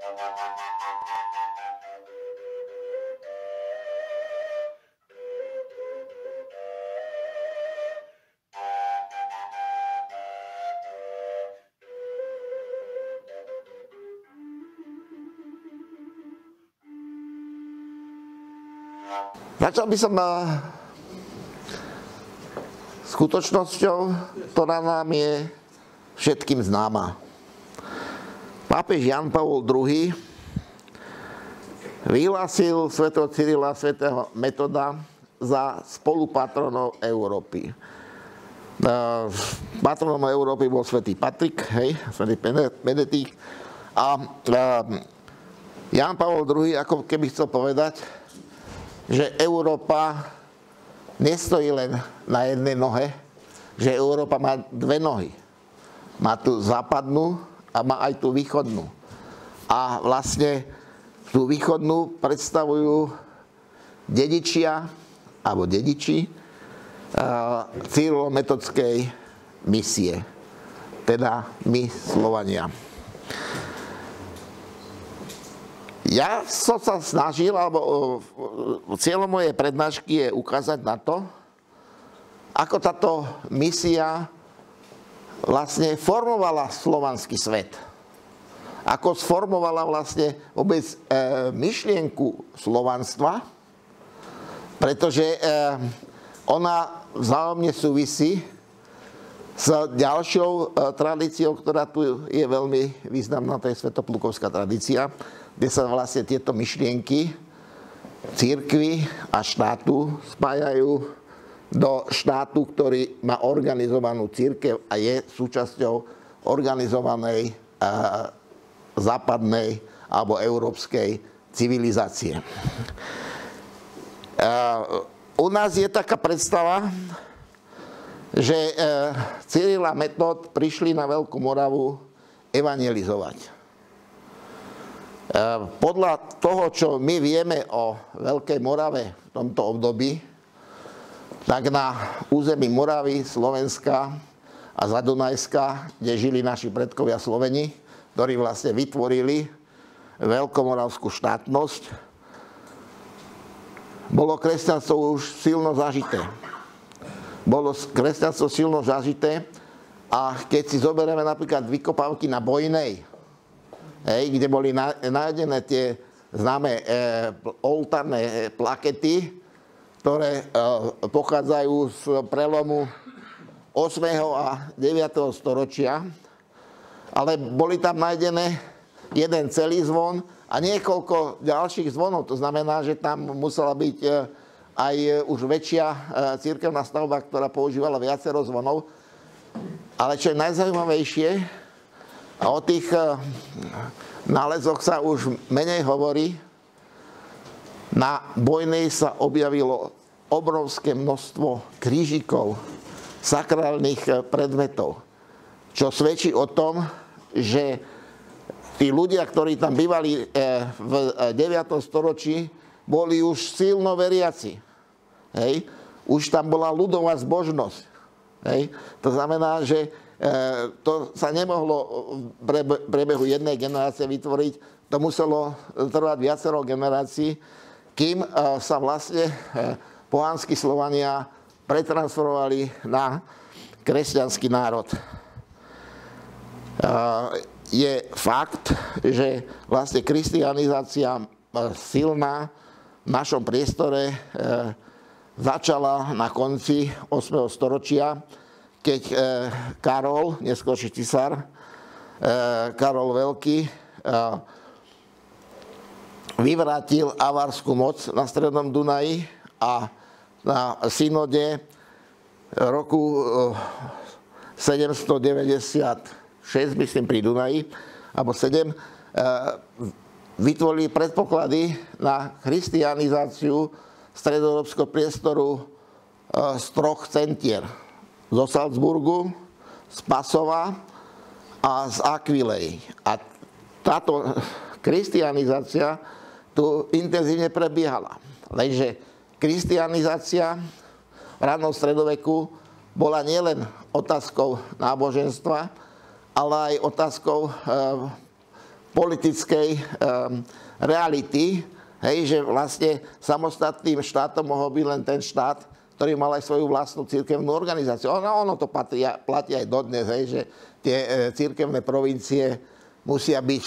Začal by som skutočnosťou, ktorá nám je všetkým známa. Pápež Ján Pavol II vyhlásil svätého Cyrila a svätého Metoda za spolupatronov Európy. Patronom Európy bol svätý Patrik, svätý Benedikt. A Ján Pavol II ako keby chcel povedať, že Európa nestojí len na jednej nohe, že Európa má dve nohy. Má tú západnú a má aj tú východnú. A vlastne tú východnú predstavujú dedičia, alebo dediči cyrilometodskej misie. Teda my, Slovania. Ja som sa snažil, alebo cieľom mojej prednášky je ukázať na to, ako táto misia vlastne formovala slovanský svet. Ako sformovala vlastne vôbec myšlienku slovanstva, pretože ona vzájomne súvisí s ďalšou tradíciou, ktorá tu je veľmi významná, to je svätoplukovská tradícia, kde sa vlastne tieto myšlienky cirkvi a štátu spájajú do štátu, ktorý má organizovanú cirkev a je súčasťou organizovanej západnej alebo európskej civilizácie. U nás je taká predstava, že Cyril a Metod prišli na Veľkú Moravu evangelizovať. Podľa toho, čo my vieme o Veľkej Morave v tomto období, tak na území Moravy, Slovenska a Zadunajska, kde žili naši predkovia Sloveni, ktorí vlastne vytvorili veľkomoravskú štátnosť, bolo kresťanstvo už silno zažité. Bolo kresťanstvo silno zažité a keď si zoberieme napríklad vykopávky na Bojnej, kde boli nájdené tie známe oltárne plakety, ktoré pochádzajú z prelomu 8. a 9. storočia, ale boli tam nájdené jeden celý zvon a niekoľko ďalších zvonov. To znamená, že tam musela byť aj už väčšia cirkevná stavba, ktorá používala viacero zvonov. Ale čo je najzaujímavejšie, a o tých nálezoch sa už menej hovorí, na Bojnej sa objavilo obrovské množstvo krížikov, sakrálnych predmetov, čo svedčí o tom, že tí ľudia, ktorí tam bývali v 9. storočí, boli už silno veriaci. Už tam bola ľudová zbožnosť. To znamená, že to sa nemohlo v priebehu jednej generácie vytvoriť, to muselo trvať viacero generácií, kým sa vlastne pohanskí Slovania pretransformovali na kresťanský národ. Je fakt, že vlastne kristianizácia silná v našom priestore začala na konci 8. storočia, keď Karol, neskôrší cisár, Karol Veľký, vyvrátil avarskú moc na strednom Dunaji a na synode roku 796, myslím, pri Dunaji, alebo 7, vytvorili predpoklady na christianizáciu stredoeurópskeho priestoru z 3 centier. Zo Salzburgu, z Pasova a z Aquilei. A táto kristianizácia tu intenzívne prebiehala. Lenže kristianizácia v rannom stredoveku bola nielen otázkou náboženstva, ale aj otázkou politickej reality, hej, že vlastne samostatným štátom mohol byť len ten štát, ktorý mal aj svoju vlastnú cirkevnú organizáciu. Ono to platí aj dodnes, hej, že tie cirkevné provincie musia byť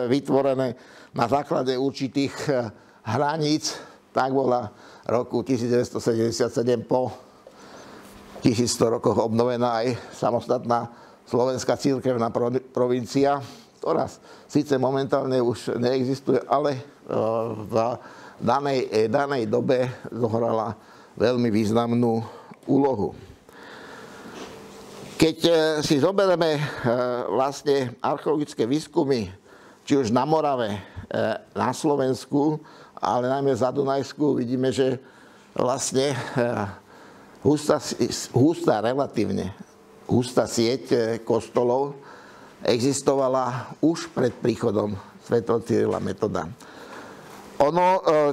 vytvorené na základe určitých hraníc. Tak bola roku 1977 po 1100 rokoch obnovená aj samostatná slovenská cirkevná provincia, ktorá síce momentálne už neexistuje, ale v danej dobe zohrala veľmi významnú úlohu. Keď si zoberieme vlastne archeologické výskumy, či už na Morave, na Slovensku, ale najmä za Dunajsku, vidíme, že vlastne relatívne hustá sieť kostolov existovala už pred príchodom svätého Cyrila Metoda.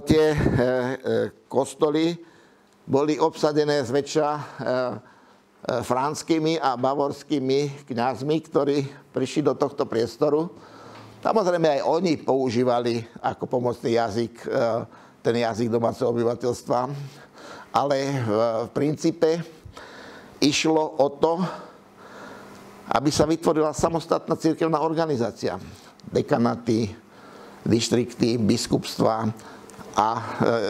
Tie kostoly boli obsadené zväčša franskými a bavorskými kňazmi, ktorí prišli do tohto priestoru. Samozrejme aj oni používali ako pomocný jazyk ten jazyk domáceho obyvateľstva, ale v princípe išlo o to, aby sa vytvorila samostatná cirkevná organizácia. Dekanaty, dištrikty, biskupstva a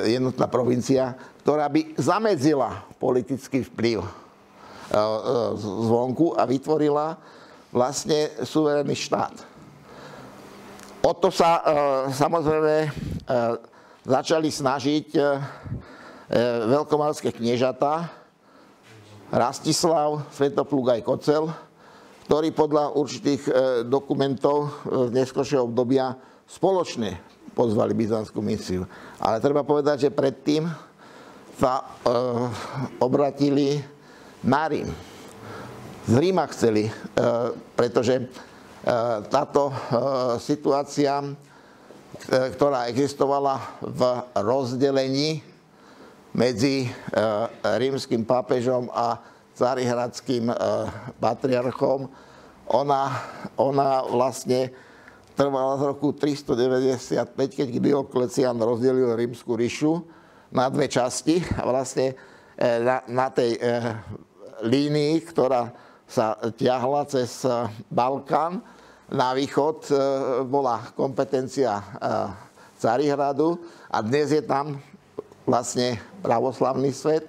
jednotná provincia, ktorá by zamedzila politický vplyv zvonku a vytvorila vlastne suverénny štát. O to sa samozrejme začali snažiť veľkomalské kniežatá Rastislav, Svetopluk aj Kocel, ktorí podľa určitých dokumentov z neskôršieho obdobia spoločne pozvali byzantskú misiu. Ale treba povedať, že predtým sa obratili na Rím. Z Ríma chceli, pretože táto situácia, ktorá existovala v rozdelení medzi rímskym pápežom a carihradským patriarchom, ona vlastne trvala z roku 395, keď Dioklecián rozdelil Rímsku ríšu na dve časti a vlastne na tej línii, ktorá sa ťahla cez Balkán na východ, bola kompetencia Carihradu a dnes je tam vlastne pravoslavný svet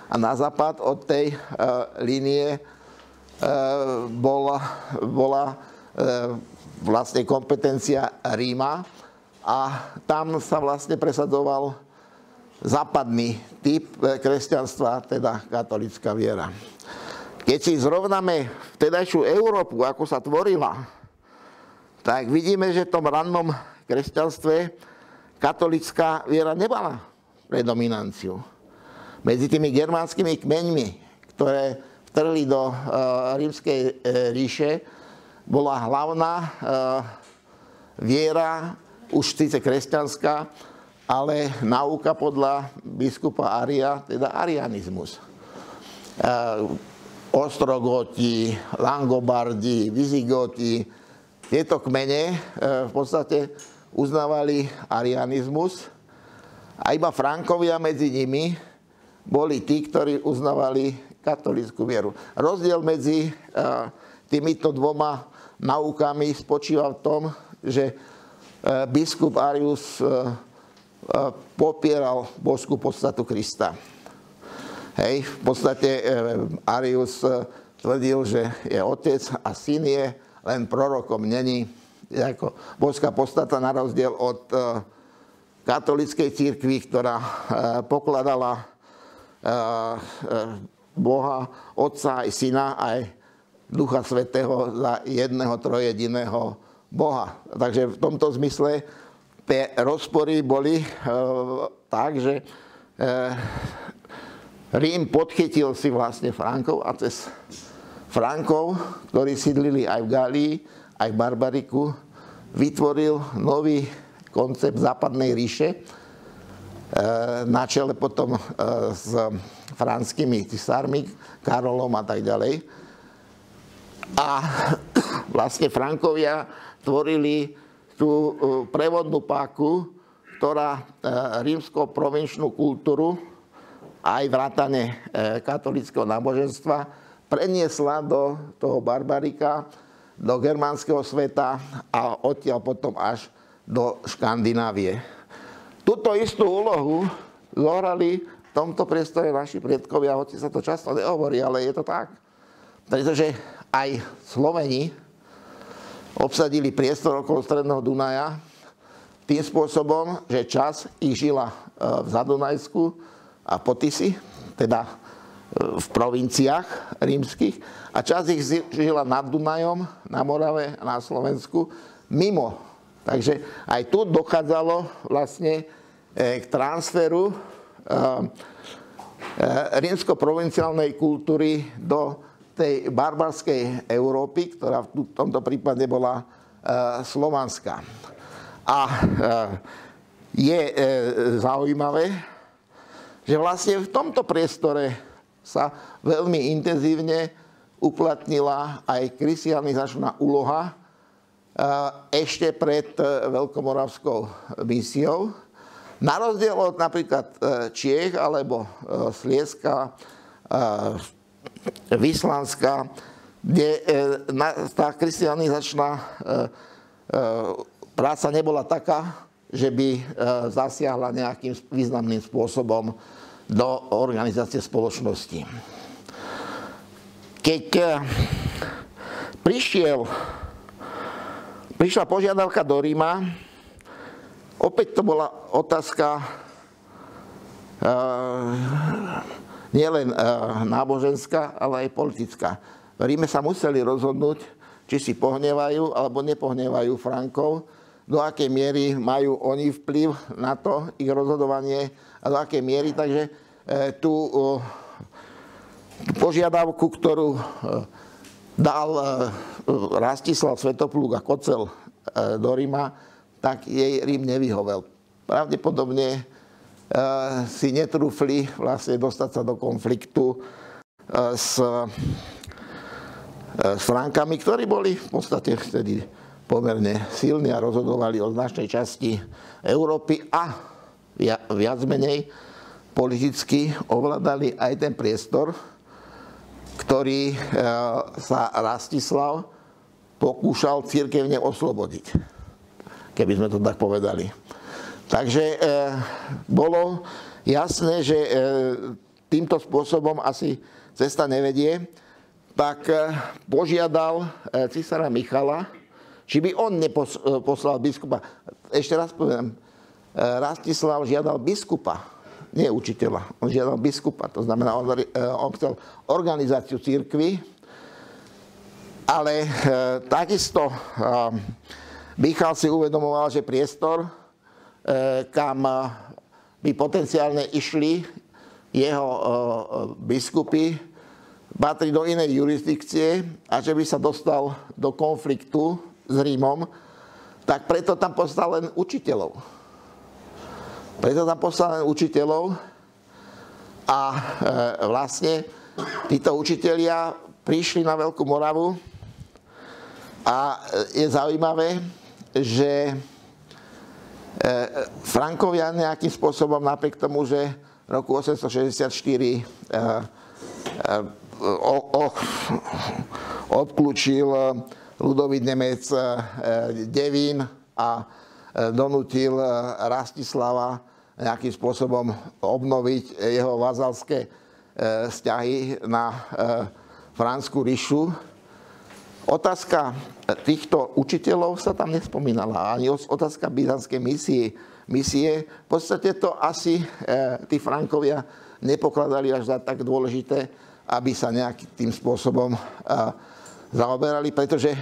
a na západ od tej línie bola vlastne kompetencia Ríma a tam sa vlastne presadzoval západný typ kresťanstva, teda katolická viera. Keď si zrovnáme vtedajšiu Európu, ako sa tvorila, tak vidíme, že v tom rannom kresťanstve katolická viera nemala predominanciu. Medzi tými germánskymi kmeňmi, ktoré vtrhli do rímskej ríše, bola hlavná viera, už síce kresťanská, ale náuka podľa biskupa Aria, teda arianizmus. Ostrogoti, Langobardi, Vizigoti, tieto kmene v podstate uznávali arianizmus a iba Frankovia medzi nimi boli tí, ktorí uznávali katolícku vieru. Rozdiel medzi týmito dvoma naukami spočíva v tom, že biskup Arius popieral božskú podstatu Krista. Hej, v podstate Arius tvrdil, že je otec a syn je, len prorokom není. Ako božská podstata na rozdiel od katolíckej cirkvi, ktorá pokladala Boha, Otca aj Syna, aj Ducha Svätého za jedného trojediného Boha. Takže v tomto zmysle tie rozpory boli tak, že Rím podchytil si vlastne Frankov a cez Frankov, ktorí sídlili aj v Gálii, aj v Barbariku, vytvoril nový koncept západnej ríše na čele potom s franskými cisármi, Karolom a tak ďalej. A vlastne Frankovia tvorili tú prevodnú páku, ktorá rímsko-provinčnú kultúru, aj vrátane katolického náboženstva, preniesla do toho barbarika, do germánskeho sveta a odtiaľ potom až do Škandinávie. Túto istú úlohu zohrali v tomto priestore naši predkovia, hoci sa to často nehovorí, ale je to tak. Pretože aj Sloveni obsadili priestor okolo Stredného Dunaja tým spôsobom, že čas ich žila v Zadunajsku a Potisi, teda v provinciách rímskych, a čas ich žila nad Dunajom, na Morave a na Slovensku, mimo. Takže aj tu dochádzalo vlastne k transferu rímsko-provinciálnej kultúry do tej barbarskej Európy, ktorá v tomto prípade bola slovanská. A je zaujímavé, že vlastne v tomto priestore sa veľmi intenzívne uplatnila aj kristianizačná úloha ešte pred Veľkomoravskou misiou. Na rozdiel od napríklad Čiech alebo Slieska, Vyslanska, kde tá kristianizačná práca nebola taká, že by zasiahla nejakým významným spôsobom do organizácie spoločnosti. Keď prišla požiadavka do Ríma, opäť to bola otázka nielen náboženská, ale aj politická. V Ríme sa museli rozhodnúť, či si pohnevajú alebo nepohnevajú Frankov, do akej miery majú oni vplyv na to, ich rozhodovanie a do akej miery. Takže tú požiadavku, ktorú dal Rastislav Svetopluk a Kocel do Ríma, tak jej Rím nevyhovel. Pravdepodobne si netrúfli vlastne dostať sa do konfliktu s Frankami, ktorí boli v podstate vtedy pomerne silní a rozhodovali o značnej časti Európy a viac menej politicky ovládali aj ten priestor, ktorý sa Rastislav pokúšal cirkevne oslobodiť, keby sme to tak povedali. Takže bolo jasné, že týmto spôsobom asi cesta nevedie, tak požiadal cisára Michala, či by on neposlal biskupa. Ešte raz poviem, Rastislav žiadal biskupa, nie učiteľa, on žiadal biskupa, to znamená, on chcel organizáciu cirkvi, ale takisto Michal si uvedomoval, že priestor, kam by potenciálne išli jeho biskupy, patrí do inej jurisdikcie a že by sa dostal do konfliktu s Rímom, tak preto tam poslal len učiteľov. A vlastne títo učitelia prišli na Veľkú Moravu a je zaujímavé, že Frankovia nejakým spôsobom, napriek tomu, že v roku 864 obklúčil ľudový Nemec Devín a donútil Rastislava nejakým spôsobom obnoviť jeho vazalské vzťahy na Franskú ríšu. Otázka týchto učiteľov sa tam nespomínala, ani otázka byzantskej misie. V podstate to asi tí Frankovia nepokladali až za tak dôležité, aby sa nejakým spôsobom zaoberali, pretože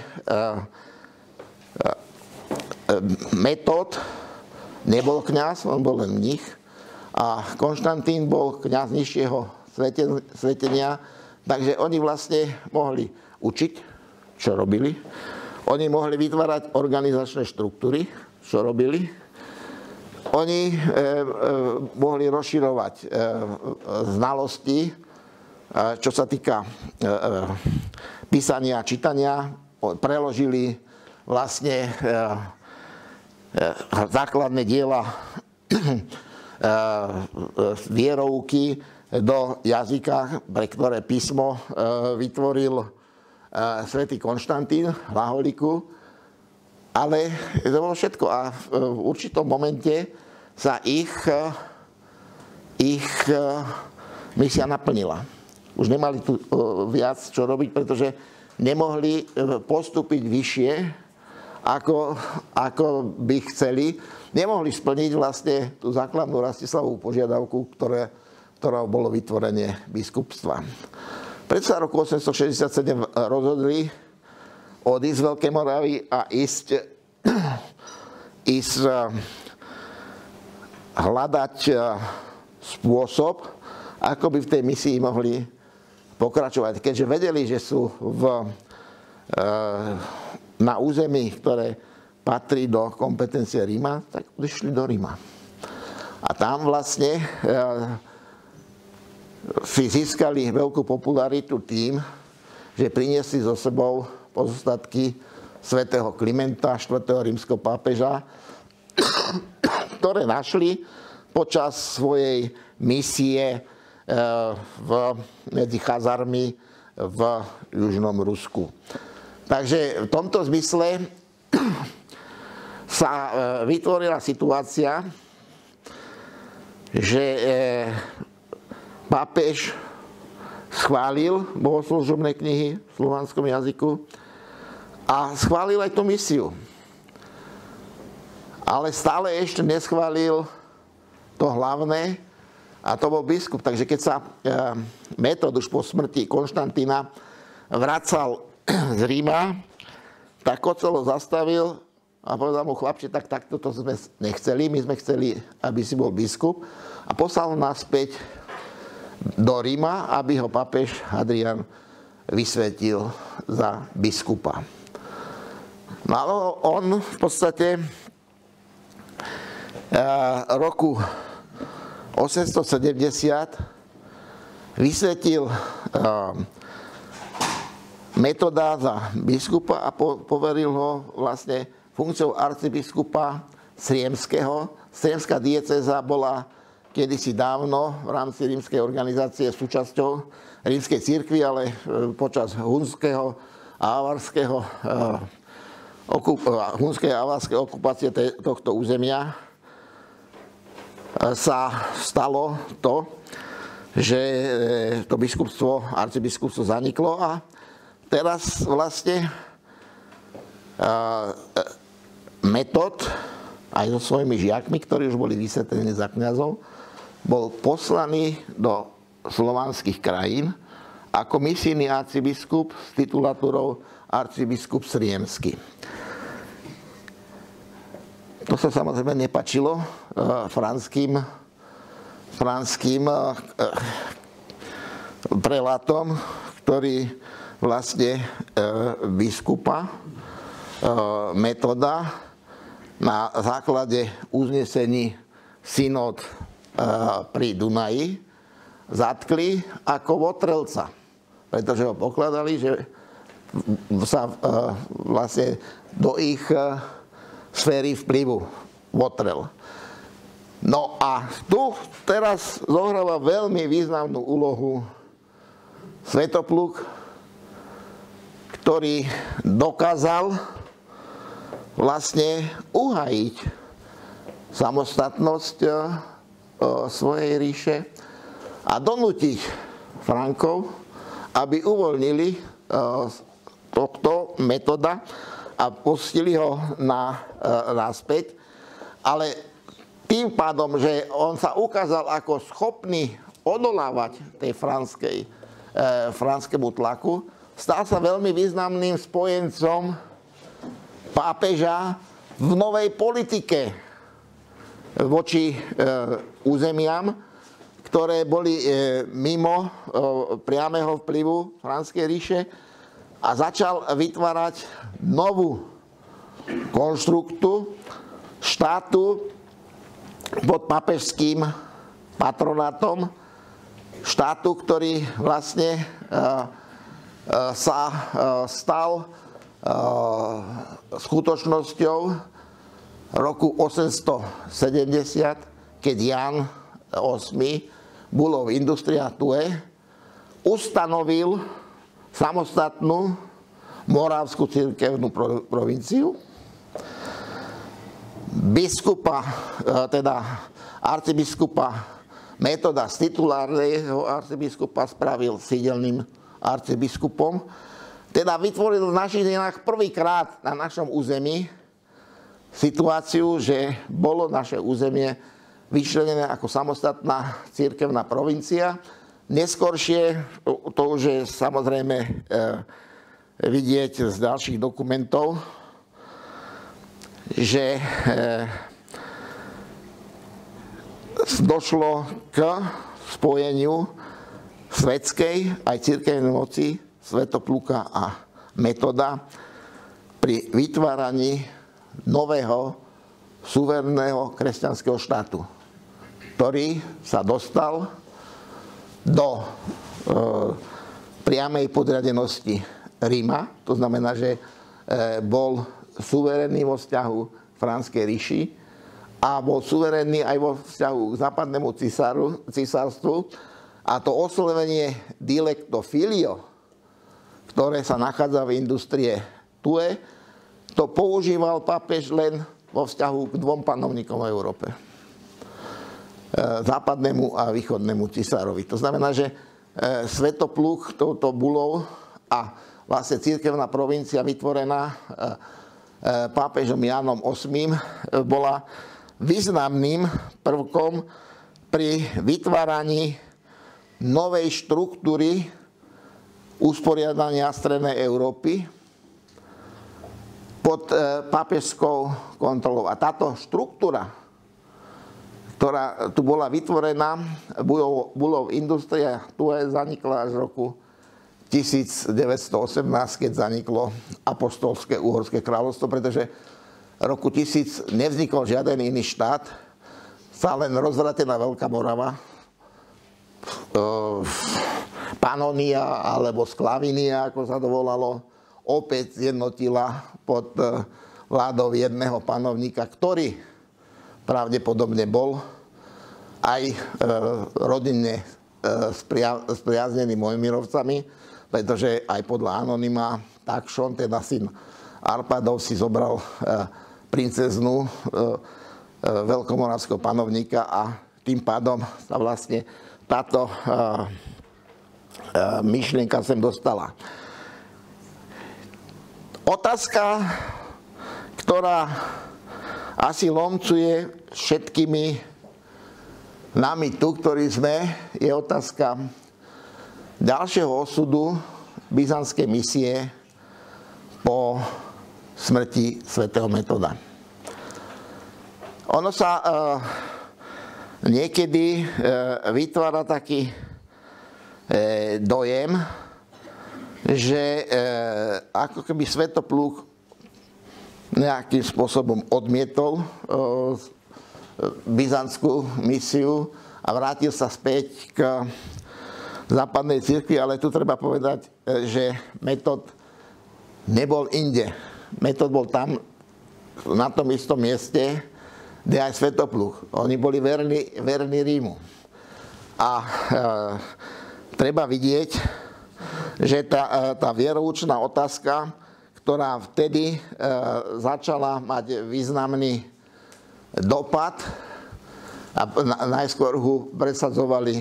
Metód nebol kňaz, on bol len mních, a Konštantín bol kňaz nižšieho svetenia, takže oni vlastne mohli učiť, čo robili. Oni mohli vytvárať organizačné štruktúry, čo robili. Oni mohli rozširovať znalosti, čo sa týka písania a čítania. Preložili vlastne základné diela vierovky do jazyka, pre ktoré písmo vytvoril svätý Konštantín v Holiku. Ale to bolo všetko a v určitom momente sa ich misia naplnila. Už nemali tu viac čo robiť, pretože nemohli postúpiť vyššie, ako by chceli. Nemohli splniť vlastne tú základnú Rastislavovú požiadavku, ktorou bolo vytvorenie biskupstva. Predsa roku 867 rozhodli odísť z Veľkej Moravy a ísť hľadať spôsob, ako by v tej misii mohli pokračovať. Keďže vedeli, že sú na území, ktoré patrí do kompetencie Ríma, tak odišli do Ríma. A tam vlastne si získali veľkú popularitu tým, že priniesli so sebou pozostatky svätého Klimenta, 4. rímskeho pápeža, ktoré našli počas svojej misie medzi Chazarmi v južnom Rusku. Takže v tomto zmysle sa vytvorila situácia, že pápež schválil bohoslužobné knihy v slovanskom jazyku a schválil aj tú misiu. Ale stále ešte neschválil to hlavné, a to bol biskup. Takže keď sa Metod už po smrti Konštantína vracal z Ríma, tak Kocelo zastavil a povedal mu: chlapče, takto to sme nechceli, my sme chceli, aby si bol biskup, a poslal ho naspäť do Ríma, aby ho pápež Hadrian vysvetil za biskupa. No on v podstate roku 870 vysvetil Metoda za biskupa a poveril ho vlastne funkciou arcibiskupa Sriemského. Sriemská diecéza bola kedysi dávno v rámci rímskej organizácie súčasťou rímskej cirkvi, ale počas hunskej a avarskej okupácie tohto územia sa stalo to, že to biskupstvo, arcibiskupstvo zaniklo a teraz vlastne Metod aj so svojimi žiakmi, ktorí už boli vysvetlení za kňazov, bol poslaný do slovanských krajín ako misijný arcibiskup s titulatúrou arcibiskup Sriemsky. To sa samozrejme nepačilo franským prelátom, ktorí vlastne biskupa Metoda na základe uznesení synod pri Dunaji zatkli ako votrelca, pretože ho pokladali, že sa vlastne do ich sféry vplyvu votrel. No a tu teraz zohráva veľmi významnú úlohu Svetopluk, ktorý dokázal vlastne uhajiť samostatnosť svojej ríše a donútiť Frankov, aby uvoľnili tohto Metoda a pustili ho naspäť. Ale tým pádom, že on sa ukázal ako schopný odolávať tej franskému tlaku, stal sa veľmi významným spojencom pápeža v novej politike voči územiam, ktoré boli mimo priameho vplyvu Franskej ríše, a začal vytvárať novú konštruktu štátu pod pápežským patronátom, štátu, ktorý vlastne sa stal skutočnosťou roku 870, keď Jan VIII Bulov Industria Tue ustanovil samostatnú moravskú cirkevnú provinciu. Arcibiskupa Metoda z titulárneho arcibiskupa spravil sídelným arcibiskupom. Teda vytvoril v našich dejinách prvýkrát na našom území situáciu, že bolo naše územie vyčlenené ako samostatná cirkevná provincia. Neskoršie, to už je samozrejme vidieť z ďalších dokumentov, že došlo k spojeniu svetskej aj cirkevnej moci Svätopluka a Metoda pri vytváraní nového suverénneho kresťanského štátu, ktorý sa dostal do priamej podriadenosti Ríma. To znamená, že bol suverénny vo vzťahu k Franskej ríši a bol suverénny aj vo vzťahu k západnému císarstvu. A to oslovenie dilecto filio, ktoré sa nachádza v Industrie Tue, to používal pápež len vo vzťahu k dvom panovníkom v Európe. Západnému a východnému cisárovi. To znamená, že Svätopluk touto bulou a vlastne cirkevná provincia vytvorená pápežom Jánom VIII bola významným prvkom pri vytváraní novej štruktúry usporiadania Strednej Európy pod pápežskou kontrolou. A táto štruktúra, ktorá tu bola vytvorená, Bulov Industria Tue, zanikla až v roku 1918, keď zaniklo Apoštolské uhorské kráľovstvo, pretože v roku 1000 nevznikol žiaden iný štát, sa len rozvrátená Veľká Morava, Panonia alebo Sklavinia, ako sa to volalo, opäť zjednotila pod vládou jedného panovníka, ktorý pravdepodobne bol aj rodinne spriaznený Mojmirovcami, pretože aj podľa anonyma Takšon, teda syn Arpadov, si zobral princeznú veľkomoravského panovníka a tým pádom sa vlastne táto myšlienka sem dostala. Otázka, ktorá asi lomcuje všetkými nami tu, ktorí sme, je otázka ďalšieho osudu byzantskej misie po smrti svätého Metoda. Ono sa niekedy vytvára taký dojem, že ako keby Svätopluk nejakým spôsobom odmietol byzantskú misiu a vrátil sa späť k západnej cirkvi, ale tu treba povedať, že Metod nebol inde. Metod bol tam, na tom istom mieste, kde aj Svätopluk. Oni boli verní Rímu. A treba vidieť, že tá vieroučná otázka, ktorá vtedy začala mať významný dopad, a najskôr ho presadzovali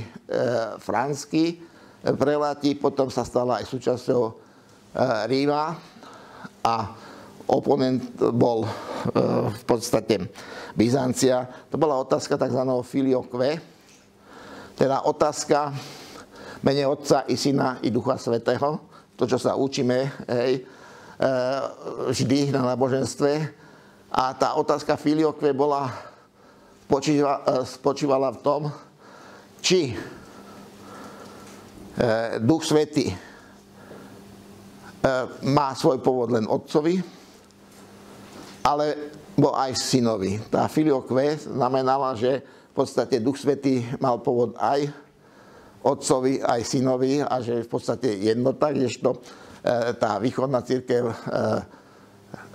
franskí preláti, potom sa stala aj súčasťou Ríma a oponent bol v podstate Byzancia. To bola otázka tzv. Filioque, teda otázka mene Otca i Syna i Ducha Svätého, to, čo sa učíme vždy na náboženstve. A tá otázka Filioque spočívala v tom, či Duch Svätý má svoj pôvod len Otcovi, alebo aj Synovi. Tá Filioque znamenala, že v podstate Duch Svätý mal pôvod aj Otcovi, aj Synovi a že v podstate jednota, kdežto tá východná cirkev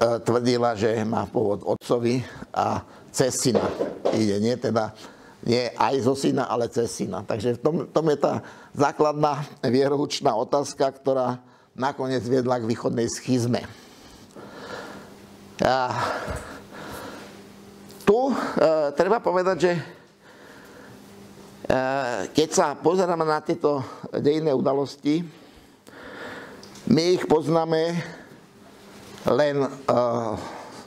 tvrdila, že má pôvod otcovi a cez syna ide, nie aj zo syna, ale cez syna. Takže v tom je tá základná vieroučná otázka, ktorá nakoniec viedla k východnej schizme. Tu treba povedať, že keď sa pozeráme na tieto dejinné udalosti, my ich poznáme len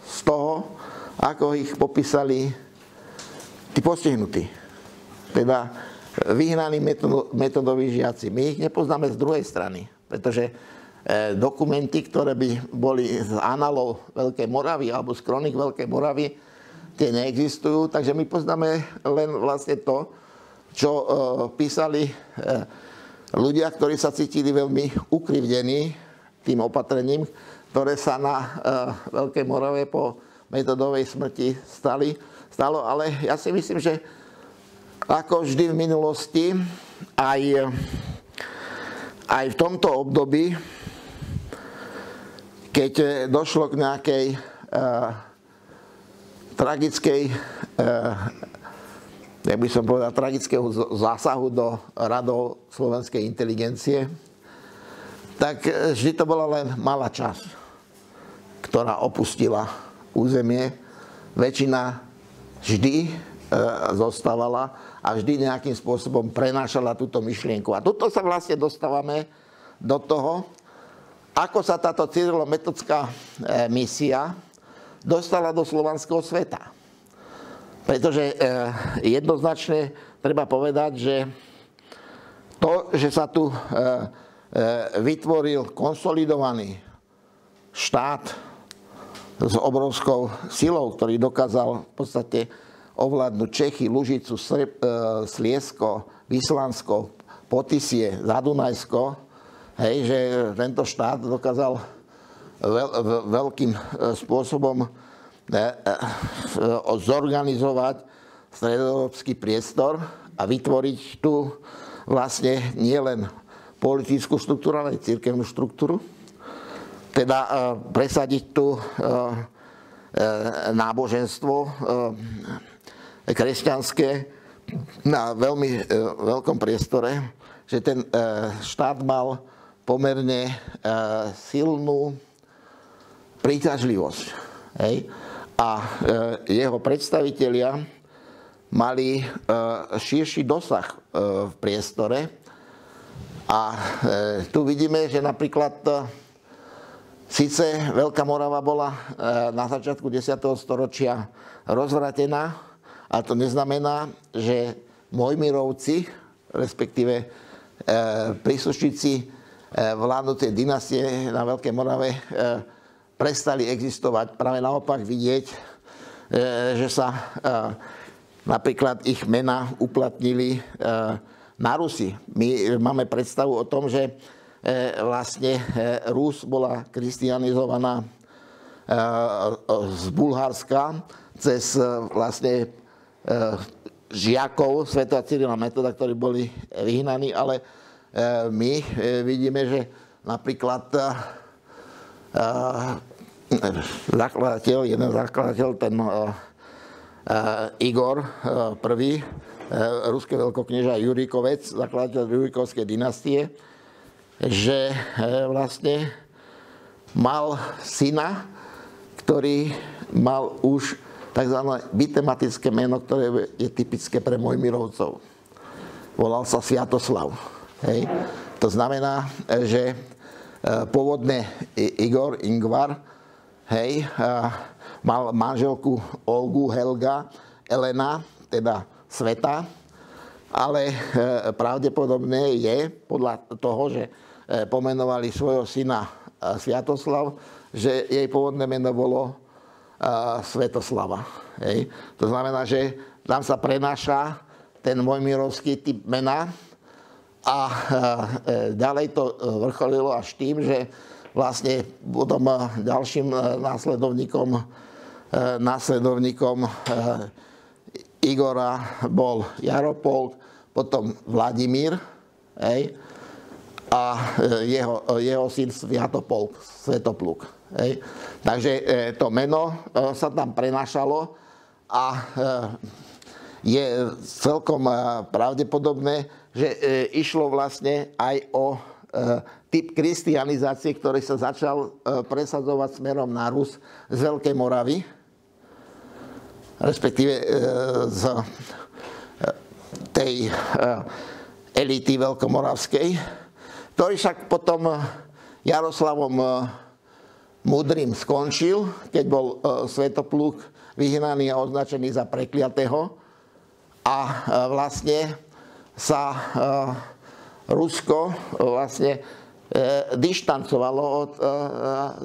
z toho, ako ich popísali tí postihnutí. Teda vyhnaní metodoví žiaci. My ich nepoznáme z druhej strany, pretože dokumenty, ktoré by boli z análov Veľkej Moravy alebo z kroník Veľkej Moravy, tie neexistujú, takže my poznáme len vlastne to, čo písali ľudia, ktorí sa cítili veľmi ukrivdení tým opatrením, ktoré sa na Veľkej Morave po metodovej smrti stalo. Ale ja si myslím, že ako vždy v minulosti, aj v tomto období, keď došlo k nejakej tragického zásahu do radov slovenskej inteligencie, tak vždy to bola len malá časť, ktorá opustila územie. Väčšina vždy zostávala a vždy nejakým spôsobom prenášala túto myšlienku. A tuto sa vlastne dostávame do toho, ako sa táto cyrilometodská misia dostala do slovanského sveta. Pretože jednoznačne treba povedať, že to, že sa tu vytvoril konsolidovaný štát s obrovskou silou, ktorý dokázal v podstate ovládnuť Čechy, Lužicu, Sliesko, Vyslansko, Potisie, Zadunajsko, že tento štát dokázal veľkým spôsobom zorganizovať stredoeurópsky priestor a vytvoriť tu vlastne nielen politickú štruktúru, ale aj cirkevnú štruktúru. Teda presadiť tu náboženstvo kresťanské na veľmi veľkom priestore, že ten štát mal pomerne silnú príťažlivosť. A jeho predstavitelia mali širší dosah v priestore. A tu vidíme, že napríklad síce Veľká Morava bola na začiatku 10. storočia rozvratená, ale to neznamená, že Mojmirovci, respektíve príslušníci vládnucej dynastie na Veľkej Morave prestali existovať. Práve naopak vidieť, že sa napríklad ich mená uplatnili na Rusi. My máme predstavu o tom, že vlastne Rus bola kristianizovaná z Bulharska cez vlastne žiakov svätého Cyrila Metoda, ktorí boli vyhnaní, ale my vidíme, že napríklad jeden zakladateľ, ten Igor I, ruský veľkoknieža Jurikovec, zakladateľ Jurikovskej dynastie, že vlastne mal syna, ktorý mal už tzv. Bitematické meno, ktoré je typické pre Mojmirovcov. Volal sa Sviatoslav. To znamená, že pôvodne Ingvar mal manželku Olgu, Helga, Elena, teda Sveta, ale pravdepodobne je, podľa toho, že pomenovali svojho syna Sviatoslav, že jej pôvodné meno bolo Svetoslava. To znamená, že tam sa prenáša ten mojmirovský typ mena a ďalej to vrcholilo až tým, že vlastne potom ďalším následovníkom Igora bol Jaropolk, potom Vladimír a jeho syn Sviatopluk. Hej. Takže to meno sa tam prenášalo a je celkom pravdepodobné, že išlo vlastne aj o typ kristianizácie, ktorý sa začal presadzovať smerom na Rus z Veľkej Moravy, respektíve z tej elity veľkomoravskej, ktorý však potom Jaroslavom Múdrym skončil, keď bol Svetopluk vyhnaný a označený za prekliatého a vlastne sa Rusko vlastne dištancovalo od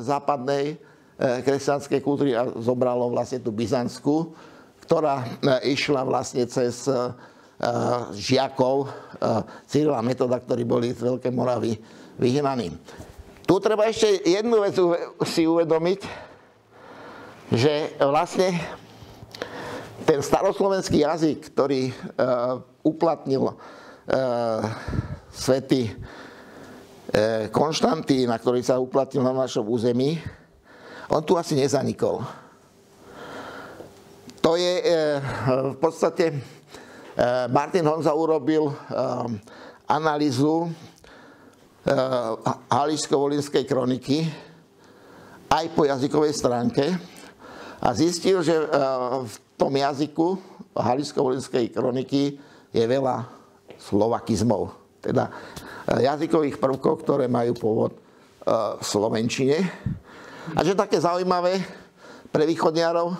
západnej kresťanskej kultúry a zobralo vlastne tú byzantskú, ktorá išla vlastne cez žiakov Cyrila a Metoda, ktorí boli z Veľkej Moravy vyhnaní. Tu treba ešte jednu vec si uvedomiť, že vlastne ten staroslovenský jazyk, ktorý uplatnil svätý Konštantín, ktorý sa uplatnil na našom území, on tu asi nezanikol. To je v podstate, Martin Honza urobil analýzu Haličsko-Volynskej kroniky aj po jazykovej stránke a zistil, že v tom jazyku Haličsko-Volynskej kroniky je veľa slovakizmov, teda jazykových prvkov, ktoré majú pôvod v slovenčine. A že také zaujímavé pre východniarov,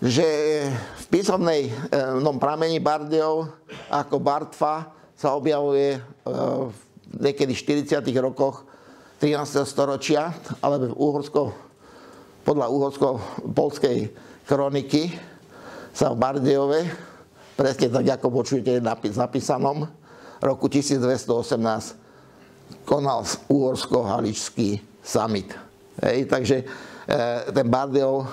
že v písomnom pramení Bardejov ako Bartfa sa objavuje v niekedy 40. rokoch 13. storočia, alebo podľa uhorsko-polskej kroniky sa v Bardejove, presne tak, ako počujete napísanom, roku 1218 konal uhorsko-haličský summit. Hej, takže ten Bardejov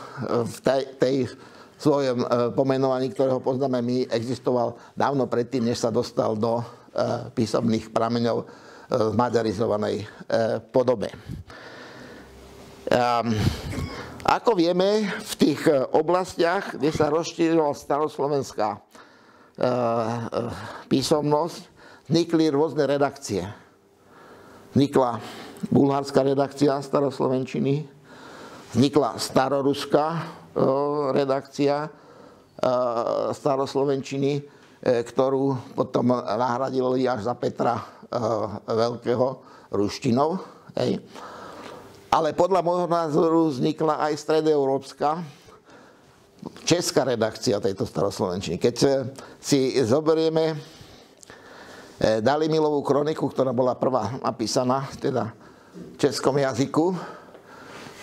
v tej svojom pomenovaní, ktorého poznáme my, existoval dávno predtým, než sa dostal do písomných prameňov v maďarizovanej podobe. Ako vieme, v tých oblastiach, kde sa rozšírila staroslovenská písomnosť, vznikli rôzne redakcie. Vznikla bulharská redakcia staroslovenčiny, vznikla staroruská redakcia staroslovenčiny, ktorú potom nahradili až za Petra Veľkého ruštinou. Hej. Ale podľa môjho názoru vznikla aj stredoeurópska česká redakcia tejto staroslovenčiny. Keď si zoberieme Dalimilovú kroniku, ktorá bola prvá napísaná, teda v českom jazyku,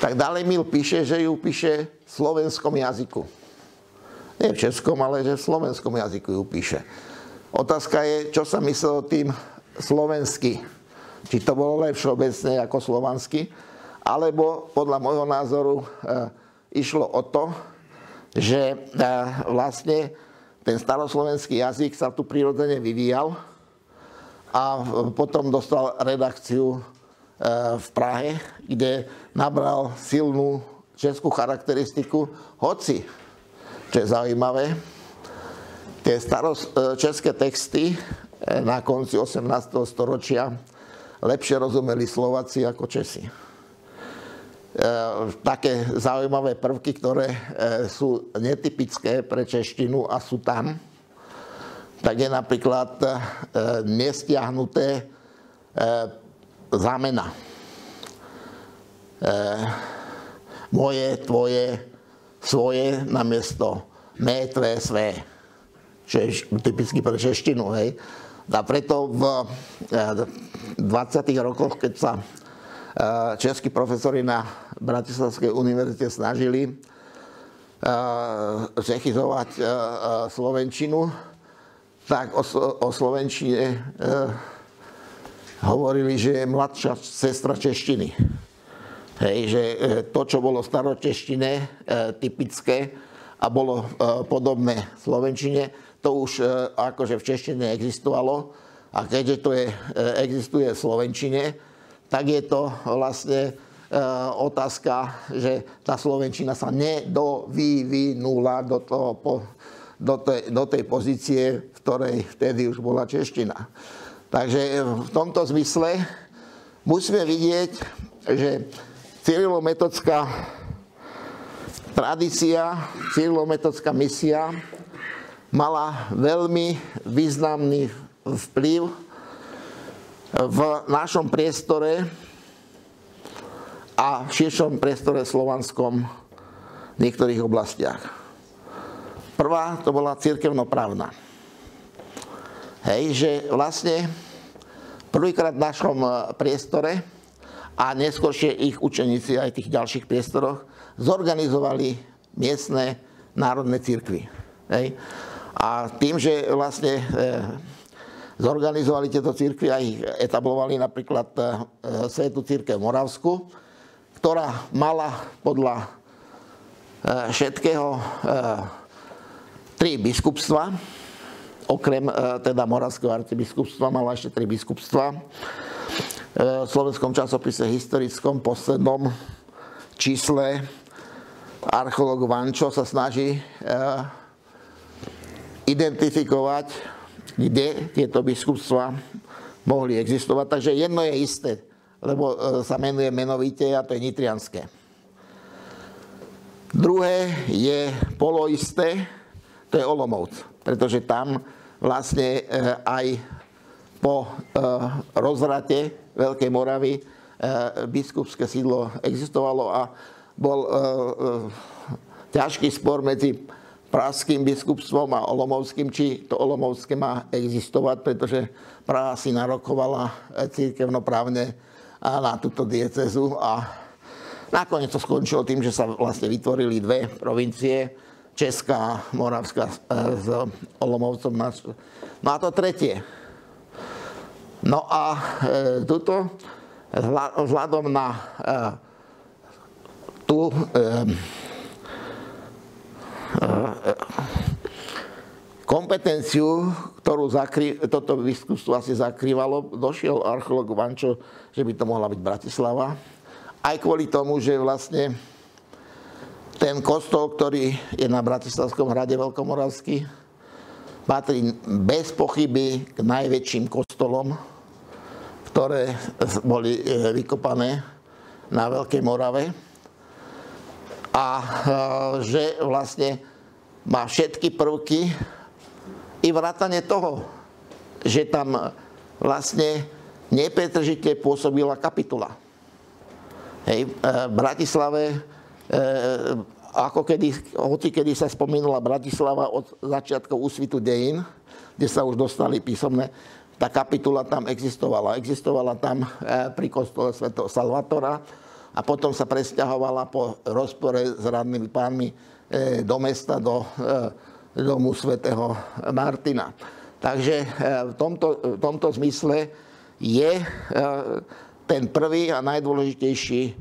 tak Dalimil píše, že ju píše v slovenskom jazyku. Nie v českom, ale že v slovenskom jazyku ju píše. Otázka je, čo sa myslelo tým slovensky. Či to bolo len všeobecne ako slovansky, alebo podľa môjho názoru išlo o to, že vlastne ten staroslovenský jazyk sa tu prirodzene vyvíjal a potom dostal redakciu v Prahe, kde nabral silnú českú charakteristiku, hoci, čo je zaujímavé, tie české texty na konci 18. storočia lepšie rozumeli Slováci ako Česi. Také zaujímavé prvky, ktoré sú netypické pre češtinu a sú tam, tak je napríklad nestiahnuté zámena. Moje, tvoje, svoje namiesto mé, tvé, své. Čo je typicky pre češtinu. Hej. A preto v 20. rokoch, keď sa českí profesori na Bratislavskej univerzite snažili čechizovať slovenčinu, tak o slovenčine hovorili, že je mladšia sestra češtiny. Hej, že to, čo bolo v staročeštine typické a bolo podobné slovenčine, to už akože v češtine existovalo. A keďže to existuje v slovenčine, tak je to vlastne otázka, že tá slovenčina sa nedovyvinula do tej pozície, v ktorej vtedy už bola čeština. Takže v tomto zmysle musíme vidieť, že cyrilometodská tradícia, cyrilometodská misia mala veľmi významný vplyv v našom priestore a v širšom priestore slovanskom v niektorých oblastiach. Prvá to bola cirkevnoprávna. Hej, že vlastne prvýkrát v našom priestore a neskôršie ich učeníci aj v tých ďalších priestoroch zorganizovali miestne národné cirkvy. Hej. A tým, že vlastne zorganizovali tieto cirkvy a ich etablovali napríklad Svätú cirkev Moravsku, ktorá mala podľa všetkého 3 biskupstva, okrem teda Moravského arcibiskupstva mala ešte 3 biskupstva. V slovenskom časopise historickom poslednom čísle archeológ Vančo sa snaží identifikovať, kde tieto biskupstva mohli existovať. Takže jedno je isté, lebo sa menuje menovite a to je nitrianské. Druhé je poloisté, to je Olomouc, pretože tam vlastne aj po rozvrate Veľkej Moravy biskupské sídlo existovalo a bol ťažký spor medzi pražským biskupstvom a olomouckým, či to olomoucké má existovať, pretože Praha si narokovala cirkevnoprávne na túto diecézu a nakoniec to skončilo tým, že sa vlastne vytvorili 2 provincie, Česká, Moravská s Olomoucom. No a to tretie. No a tuto vzhľadom na tú kompetenciu, ktorú toto biskupstvo asi zakrývalo, došiel archeológ Vančo, že by to mohla byť Bratislava. Aj kvôli tomu, že vlastne ten kostol, ktorý je na Bratislavskom hrade Veľkomoravský, patrí bez pochyby k najväčším kostolom, ktoré boli vykopané na Veľkej Morave. A že vlastne má všetky prvky i vrátane toho, že tam vlastne nepretržite pôsobila kapitula. Hej, v Bratislave, hocikedy sa spomínala Bratislava od začiatkov úsvitu dejín, kde sa už dostali písomné, tá kapitula tam existovala. Existovala tam pri kostole svätého Salvatora a potom sa presťahovala po rozpore s radnými pánmi do mesta, do domu svätého Martina. Takže v tomto zmysle je ten prvý a najdôležitejší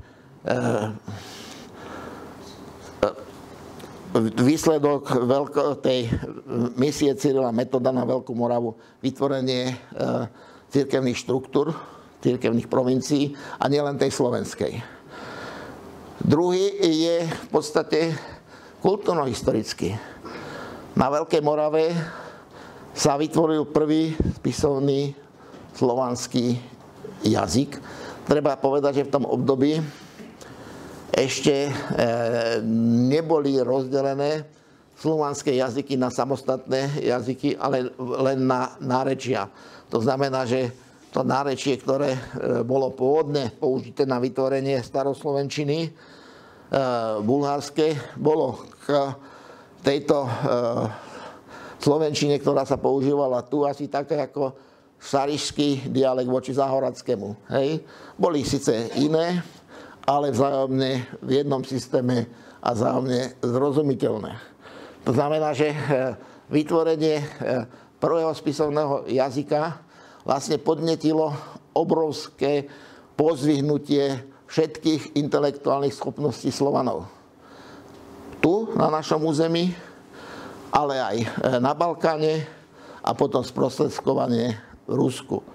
výsledok tej misie Cyrila Metoda na Veľkú Moravu vytvorenie cirkevných štruktúr, cirkevných provincií a nielen tej slovenskej. Druhý je v podstate kultúrno-historický. Na Veľkej Morave sa vytvoril prvý spisovný slovanský jazyk. Treba povedať, že v tom období ešte neboli rozdelené slovanské jazyky na samostatné jazyky, ale len na nárečia. To znamená, že to nárečie, ktoré bolo pôvodne použité na vytvorenie staroslovenčiny, bulharské, bolo k tejto slovenčine, ktorá sa používala tu, asi také ako šarišský dialekt voči záhoradskému. Hej. Boli síce iné, ale vzájomne v jednom systéme a vzájomne zrozumiteľné. To znamená, že vytvorenie prvého spisovného jazyka vlastne podnetilo obrovské pozdvihnutie všetkých intelektuálnych schopností Slovanov. Tu, na našom území, ale aj na Balkáne a potom sprostredkovanie v Rusku.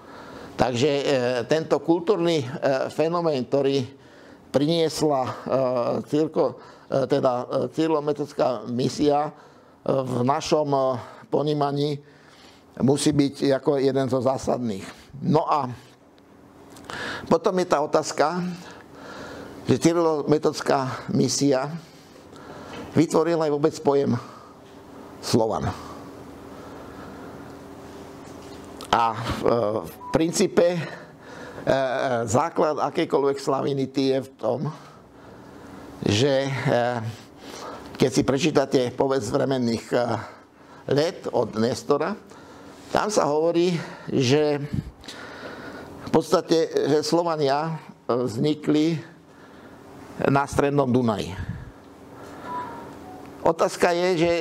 Takže tento kultúrny fenomén, ktorý priniesla cyrilo-metodická misia v našom ponímaní musí byť ako jeden zo zásadných. No a potom je tá otázka, že cyrilo-metodická misia vytvorila aj vôbec pojem Slovan. A v princípe základ akejkoľvek slavinity je v tom, že keď si prečítate povedz vremenných let od Nestora, tam sa hovorí, že v podstate, že Slovania vznikli na strednom Dunaji. Otázka je, že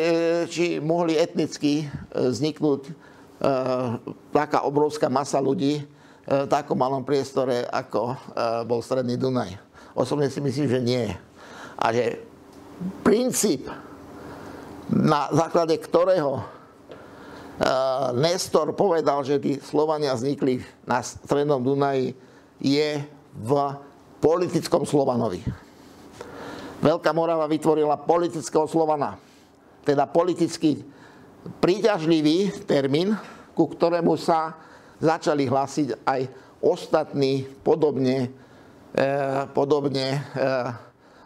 či mohli etnicky vzniknúť taká obrovská masa ľudí v takom malom priestore, ako bol stredný Dunaj. Osobne si myslím, že nie. A že princíp, na základe ktorého Nestor povedal, že tí Slovania vznikli na strednom Dunaji, je v politickom Slovanovi. Veľká Morava vytvorila politického Slovana. Teda politicky príťažlivý termín, ku ktorému sa začali hlásiť aj ostatní podobne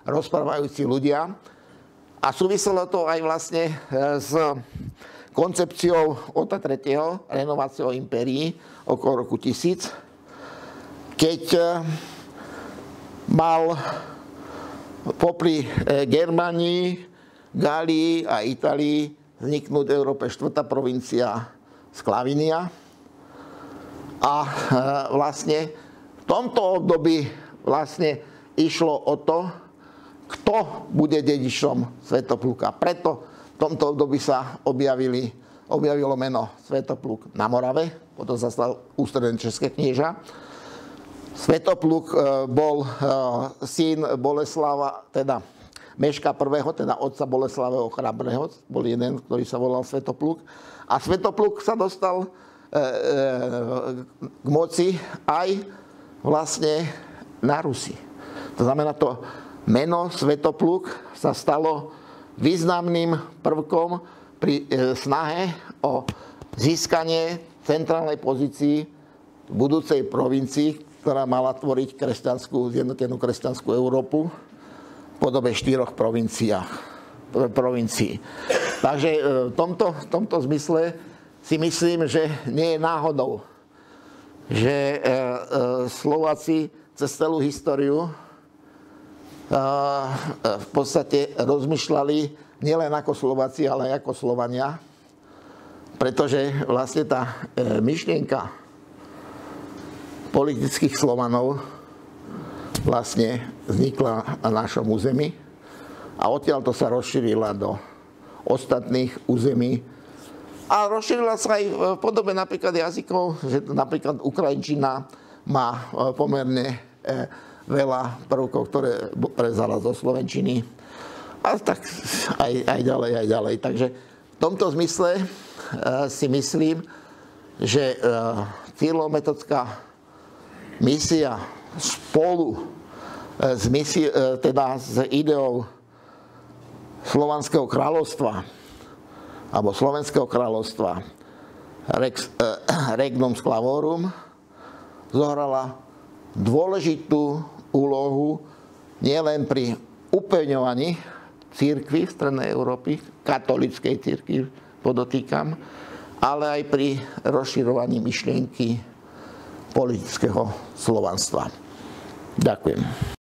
rozprávajúci ľudia. A súviselo to aj vlastne s koncepciou Ota III. Renováciou impérií okolo roku 1000, keď mal popri Germánii, Gálii a Itálii vzniknúť v Európe 4. provincia Sklavinia. A vlastne v tomto období vlastne išlo o to, kto bude dedičom Svätopluka. Preto v tomto období sa objavilo meno Svätopluk na Morave, potom sa stal ústredný české knieža. Svätopluk bol syn Boleslava, teda Meška I., teda otca Boleslavého Chrabrého, bol jeden, ktorý sa volal Svätopluk. A Svätopluk sa dostal k moci aj vlastne na Rusi. To znamená, to meno Svätopluk sa stalo významným prvkom pri snahe o získanie centrálnej pozícii v budúcej provincii, ktorá mala tvoriť zjednotenú kresťanskú Európu v podobe 4 provincií. Takže v tomto zmysle si myslím, že nie je náhodou, že Slováci cez celú históriu v podstate rozmýšľali nielen ako Slováci, ale aj ako Slovania, pretože vlastne tá myšlienka politických Slovanov vlastne vznikla na našom území a odtiaľto sa rozšírila do ostatných území. A rozšírila sa aj v podobe napríklad jazykov, že napríklad ukrajinčina má pomerne veľa prvkov, ktoré prevzala zo slovenčiny. A tak aj ďalej. Takže v tomto zmysle si myslím, že cyrilo-metodická misia spolu s ideou Slovanského kráľovstva alebo Slovenského kráľovstva Regnum Sclavorum zohrala dôležitú úlohu nielen pri upevňovaní cirkvi v strednej Európy, katolíckej cirkvi podotýkam, ale aj pri rozširovaní myšlienky politického slovanstva. Ďakujem.